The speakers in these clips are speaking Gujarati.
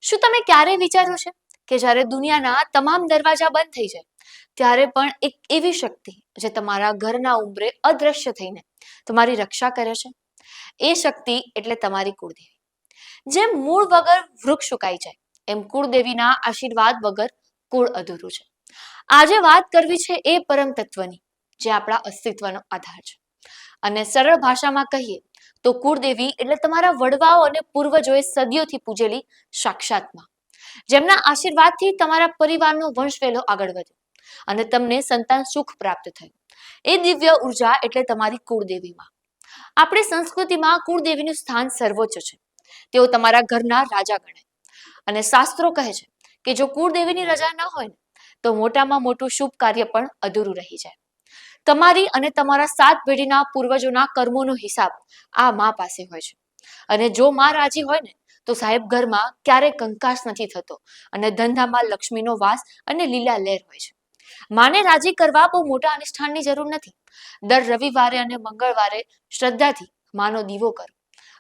શું તમે ક્યારે વિચાર્યું છે કે જ્યારે દુનિયાના તમામ દરવાજા બંધ થઈ જાય ત્યારે પણ એક એવી શક્તિ જે તમારા ઘરના ઉંબરે અદ્રશ્ય થઈને તમારી રક્ષા કરે છે? એ શક્તિ એટલે તમારી કુળદેવી. જેમ મૂળ વગર વૃક્ષ સુકાઈ જાય એમ કુળદેવીના આશીર્વાદ વગર કુળ અધૂરું છે. આજે વાત કરવી છે એ પરમ તત્વની જે આપણા અસ્તિત્વનો આધાર છે. અને સરળ ભાષામાં કહીએ તો કુળદેવી એટલે તમારા વડવાઓ અને પૂર્વજોએ સદીઓથી પૂજેલી સાક્ષાત માં, જેમના આશીર્વાદથી તમારા પરિવારનો વંશવેલો આગળ વધ્યો અને તમને સંતાન સુખ પ્રાપ્ત થયું. એ દિવ્ય ઉર્જા એટલે તમારી કુળદેવીમાં. આપણી સંસ્કૃતિમાં કુળદેવીનું સ્થાન સર્વોચ્ચ છે. તેઓ તમારા ઘરના રાજા ગણાય અને શાસ્ત્રો કહે છે કે જો કુળદેવીની રજા ન હોય ને તો મોટામાં મોટું શુભ કાર્ય પણ અધૂરું રહી જાય. તમારી અને તમારા 7 પેઢીના પૂર્વજોના કર્મોનો હિસાબ આ માં પાસે હોય છે. અને જો માં રાજી હોય ને તો સાહેબ ઘરમાં ક્યારેય કંકાસ નથી થતો અને ધંધામાં લક્ષ્મીનો વાસ અને લીલા લહેર હોય છે. માને રાજી કરવા બહુ મોટા અનુષ્ઠાનની જરૂર નથી. દર રવિવારે અને મંગળવારે શ્રદ્ધાથી માનો દીવો કરો,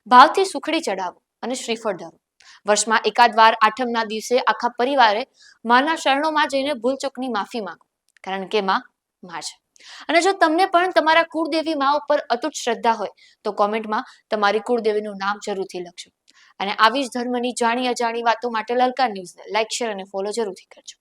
ભાવથી સુખડી ચડાવો અને શ્રીફળ ધરો. વર્ષમાં એકાદ વાર આઠમના દિવસે આખા પરિવારે માના શરણોમાં જઈને ભૂલચૂકની માફી માંગો, કારણ કે માં છે. અને જો તમને પણ તમારા કુળદેવી માં ઉપર અતૂટ શ્રદ્ધા હોય તો કોમેન્ટમાં તમારી કુળદેવીનું નામ જરૂરથી લખજો. અને આવી જ ધર્મની જાણી અજાણી વાતો માટે લલકાર ન્યૂઝને લાઈક, શેર અને ફોલો જરૂરથી કરજો.